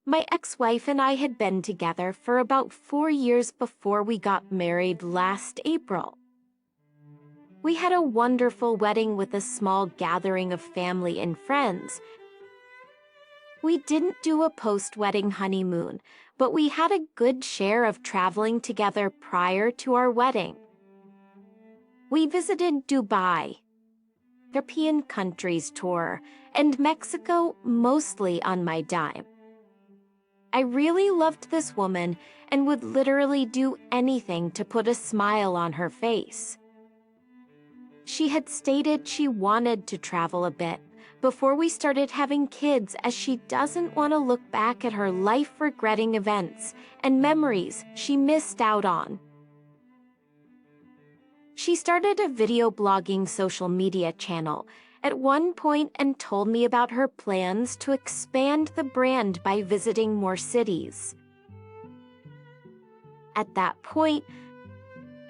My ex-wife and I had been together for about 4 years before we got married last April. We had a wonderful wedding with a small gathering of family and friends. We didn't do a post-wedding honeymoon, but we had a good share of traveling together prior to our wedding. We visited Dubai, European countries tour, and Mexico mostly on my dime. I really loved this woman and would literally do anything to put a smile on her face. She had stated she wanted to travel a bit before we started having kids, as she doesn't want to look back at her life-regretting events and memories she missed out on. She started a video blogging social media channel at one point and told me about her plans to expand the brand by visiting more cities. At that point,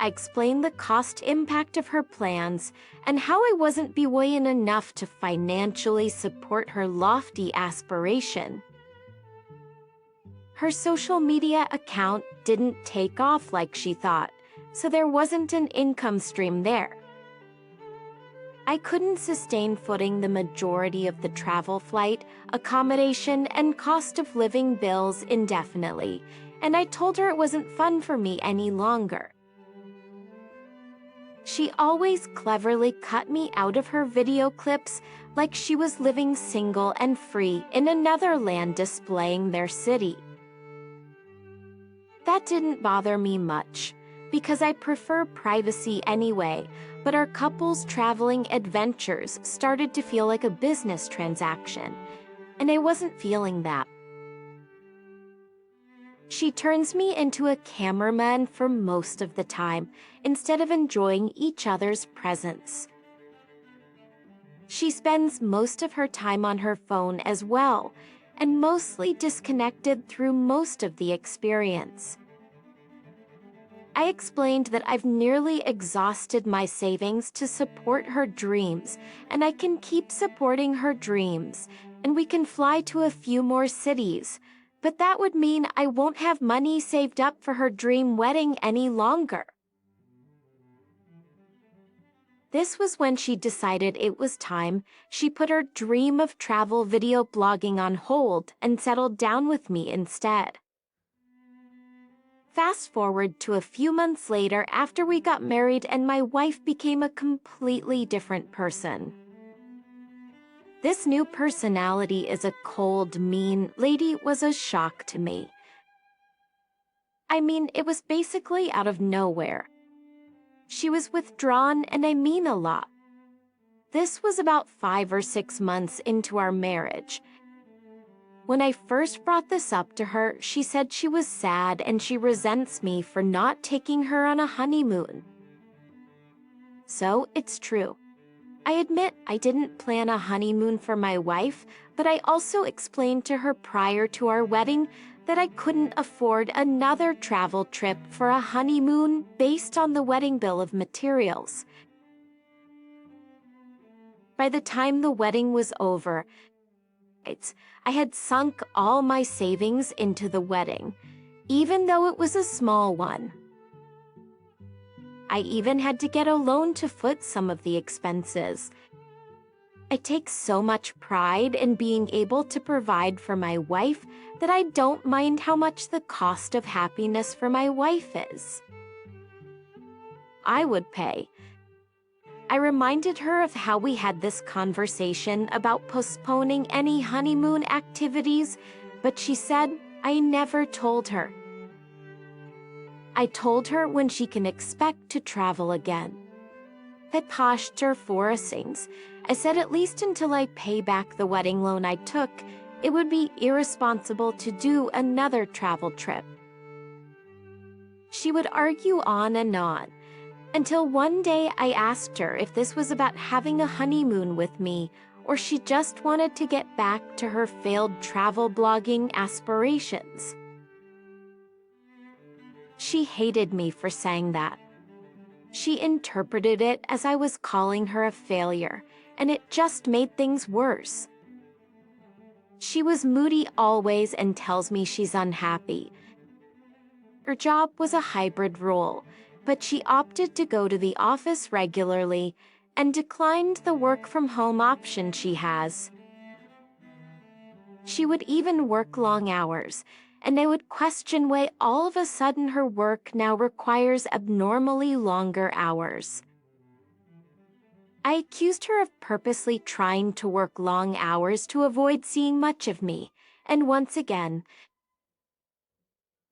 I explained the cost impact of her plans and how I wasn't buoyant enough to financially support her lofty aspiration. Her social media account didn't take off like she thought, so there wasn't an income stream there. I couldn't sustain footing the majority of the travel, flight, accommodation, and cost of living bills indefinitely, and I told her it wasn't fun for me any longer. She always cleverly cut me out of her video clips like she was living single and free in another land displaying their city. That didn't bother me much, because I prefer privacy anyway, but our couple's traveling adventures started to feel like a business transaction, and I wasn't feeling that. She turns me into a cameraman for most of the time, instead of enjoying each other's presence. She spends most of her time on her phone as well, and mostly disconnected through most of the experience. I explained that I've nearly exhausted my savings to support her dreams, and I can keep supporting her dreams, and we can fly to a few more cities, but that would mean I won't have money saved up for her dream wedding any longer. This was when she decided it was time she put her dream of travel video blogging on hold and settled down with me instead. Fast forward to a few months later, after we got married, and my wife became a completely different person. This new personality as a cold, mean lady was a shock to me. I mean, it was basically out of nowhere. She was withdrawn, and I mean a lot. This was about 5 or 6 months into our marriage. When I first brought this up to her, she said she was sad and she resents me for not taking her on a honeymoon. So, it's true. I admit I didn't plan a honeymoon for my wife, but I also explained to her prior to our wedding that I couldn't afford another travel trip for a honeymoon based on the wedding bill of materials. By the time the wedding was over, I had sunk all my savings into the wedding, even though it was a small one. I even had to get a loan to foot some of the expenses. I take so much pride in being able to provide for my wife that I don't mind how much the cost of happiness for my wife is. I would pay. I reminded her of how we had this conversation about postponing any honeymoon activities, but she said I never told her. I told her when she can expect to travel again. I pushed her for things. I said at least until I pay back the wedding loan I took, it would be irresponsible to do another travel trip. She would argue on and on, until one day I asked her if this was about having a honeymoon with me or she just wanted to get back to her failed travel blogging aspirations. She hated me for saying that. She interpreted it as I was calling her a failure, and it just made things worse. She was moody always and tells me she's unhappy. Her job was a hybrid role, but she opted to go to the office regularly and declined the work-from-home option she has. She would even work long hours, and I would question why all of a sudden her work now requires abnormally longer hours. I accused her of purposely trying to work long hours to avoid seeing much of me, and once again,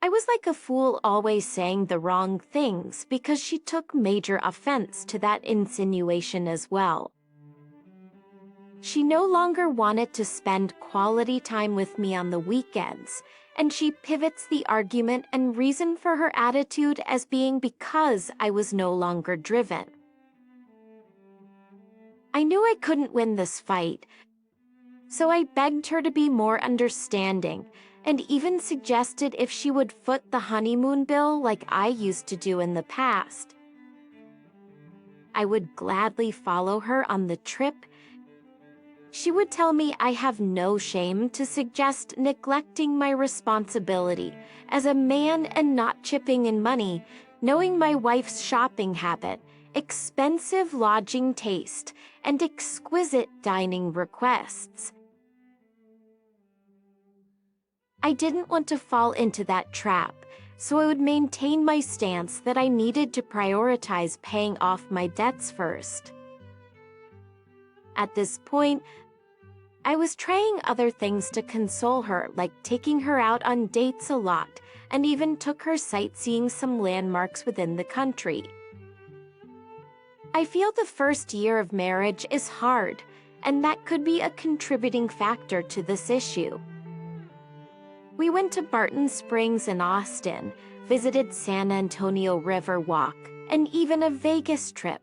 I was like a fool always saying the wrong things because she took major offense to that insinuation as well. She no longer wanted to spend quality time with me on the weekends, and she pivots the argument and reason for her attitude as being because I was no longer driven. I knew I couldn't win this fight, so I begged her to be more understanding and even suggested if she would foot the honeymoon bill like I used to do in the past. I would gladly follow her on the trip. She would tell me I have no shame to suggest neglecting my responsibility as a man and not chipping in money, knowing my wife's shopping habit, expensive lodging taste, and exquisite dining requests. I didn't want to fall into that trap, so I would maintain my stance that I needed to prioritize paying off my debts first. At this point, I was trying other things to console her, like taking her out on dates a lot, and even took her sightseeing some landmarks within the country. I feel the first year of marriage is hard, and that could be a contributing factor to this issue. We went to Barton Springs in Austin, visited San Antonio River Walk, and even a Vegas trip.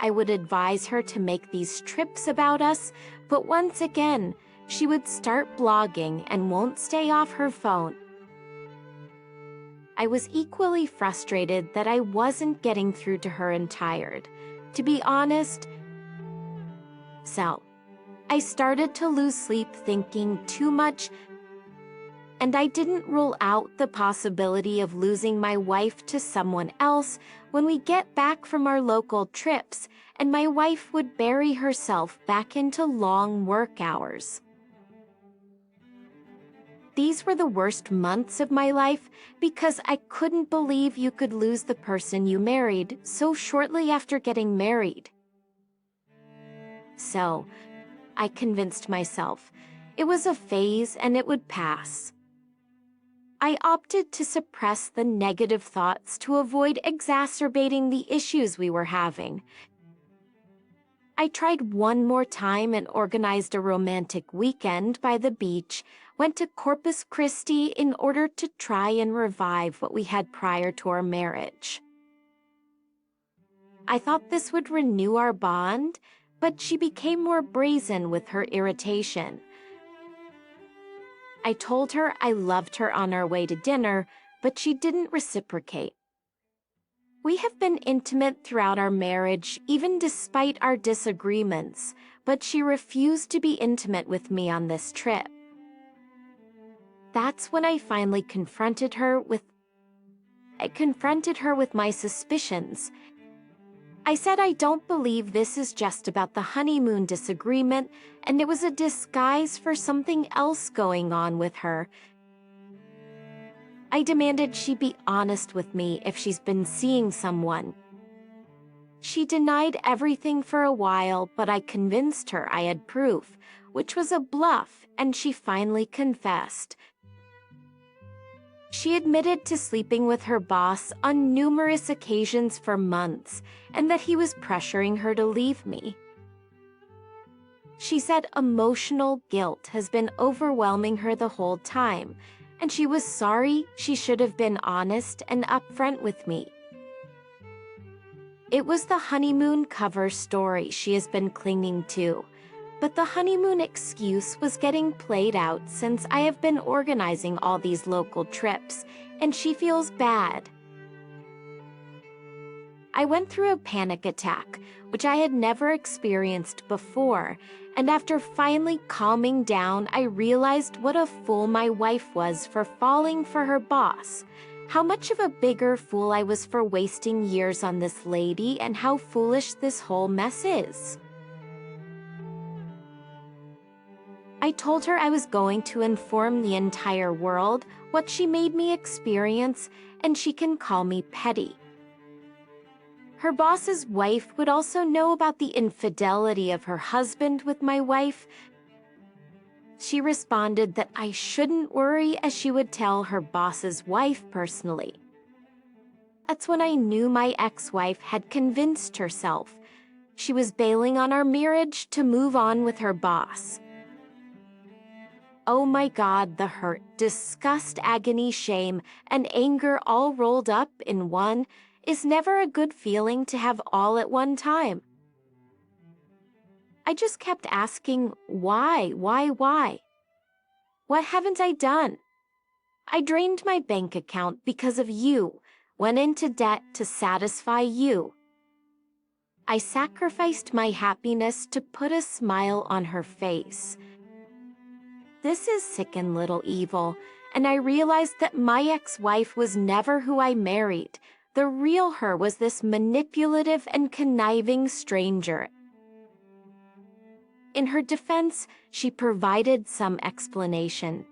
I would advise her to make these trips about us, but once again, she would start blogging and won't stay off her phone. I was equally frustrated that I wasn't getting through to her and tired, to be honest. So, I started to lose sleep thinking too much, and I didn't rule out the possibility of losing my wife to someone else when we get back from our local trips, and my wife would bury herself back into long work hours. These were the worst months of my life because I couldn't believe you could lose the person you married so shortly after getting married. So, I convinced myself it was a phase and it would pass. I opted to suppress the negative thoughts to avoid exacerbating the issues we were having. I tried one more time and organized a romantic weekend by the beach, went to Corpus Christi in order to try and revive what we had prior to our marriage. I thought this would renew our bond, but she became more brazen with her irritation. I told her I loved her on our way to dinner, but she didn't reciprocate. We have been intimate throughout our marriage, even despite our disagreements, but she refused to be intimate with me on this trip. That's when I finally confronted her with my suspicions. I said I don't believe this is just about the honeymoon disagreement, and it was a disguise for something else going on with her. I demanded she be honest with me if she's been seeing someone. She denied everything for a while, but I convinced her I had proof, which was a bluff, and she finally confessed. She admitted to sleeping with her boss on numerous occasions for months, and that he was pressuring her to leave me. She said emotional guilt has been overwhelming her the whole time, and she was sorry she should have been honest and upfront with me. It was the honeymoon cover story she has been clinging to, but the honeymoon excuse was getting played out since I have been organizing all these local trips, and she feels bad. I went through a panic attack, which I had never experienced before, And after finally calming down, I realized what a fool my wife was for falling for her boss, how much of a bigger fool I was for wasting years on this lady, and how foolish this whole mess is. I told her I was going to inform the entire world what she made me experience, and she can call me petty. Her boss's wife would also know about the infidelity of her husband with my wife. She responded that I shouldn't worry, as she would tell her boss's wife personally. That's when I knew my ex-wife had convinced herself she was bailing on our marriage to move on with her boss. Oh my God, the hurt, disgust, agony, shame, and anger all rolled up in one is never a good feeling to have all at one time. I just kept asking, why? What haven't I done? I drained my bank account because of you, went into debt to satisfy you. I sacrificed my happiness to put a smile on her face. This is sick and little evil, and I realized that my ex-wife was never who I married. The real her was this manipulative and conniving stranger. In her defense, she provided some explanation.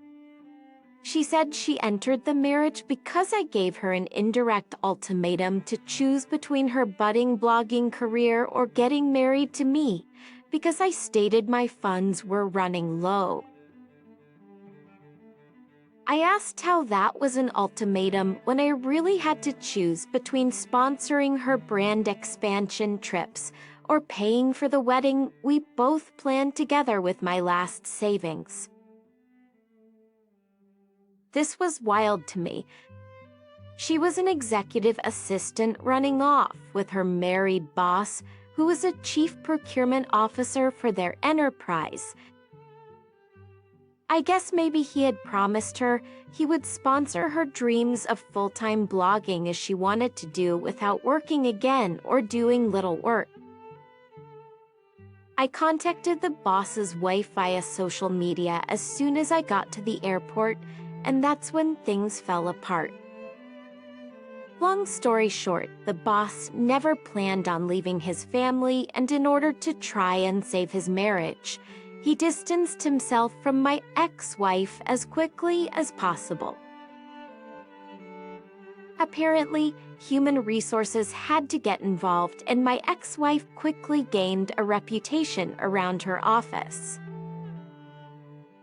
She said she entered the marriage because I gave her an indirect ultimatum to choose between her budding blogging career or getting married to me, because I stated my funds were running low. I asked how that was an ultimatum when I really had to choose between sponsoring her brand expansion trips or paying for the wedding we both planned together with my last savings. This was wild to me. She was an executive assistant running off with her married boss, who was a chief procurement officer for their enterprise. I guess maybe he had promised her he would sponsor her dreams of full-time blogging as she wanted to do without working again or doing little work. I contacted the boss's wife via social media as soon as I got to the airport, and that's when things fell apart. Long story short, the boss never planned on leaving his family, and in order to try and save his marriage, he distanced himself from my ex-wife as quickly as possible. Apparently, human resources had to get involved, and my ex-wife quickly gained a reputation around her office.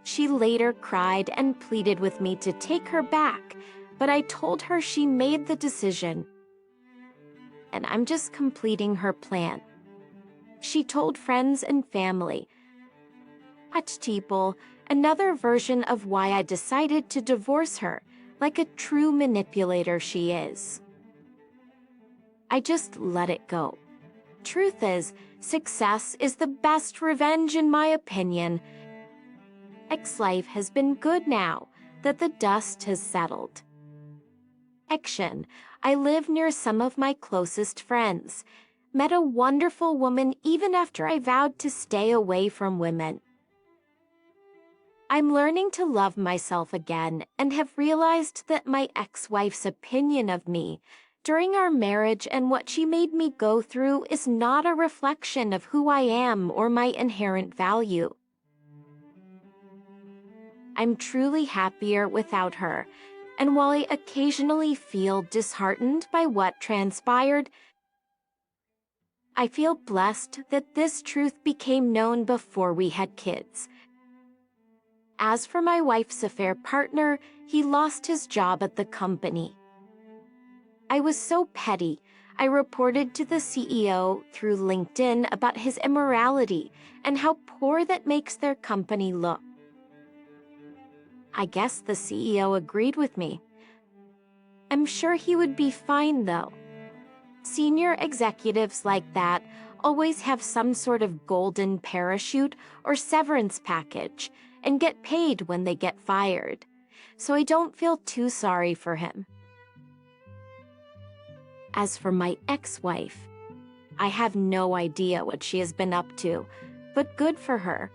She later cried and pleaded with me to take her back, but I told her she made the decision, and I'm just completing her plan. She told friends and family, people, another version of why I decided to divorce her, like a true manipulator she is. I just let it go. Truth is, success is the best revenge in my opinion. Ex-life has been good now that the dust has settled. Action. I live near some of my closest friends. Met a wonderful woman even after I vowed to stay away from women. I'm learning to love myself again and have realized that my ex-wife's opinion of me during our marriage and what she made me go through is not a reflection of who I am or my inherent value. I'm truly happier without her, and while I occasionally feel disheartened by what transpired, I feel blessed that this truth became known before we had kids. As for my wife's affair partner, he lost his job at the company. I was so petty, I reported to the CEO through LinkedIn about his immorality and how poor that makes their company look. I guess the CEO agreed with me. I'm sure he would be fine though. Senior executives like that always have some sort of golden parachute or severance package and get paid when they get fired, so I don't feel too sorry for him. As for my ex-wife, I have no idea what she has been up to, but good for her.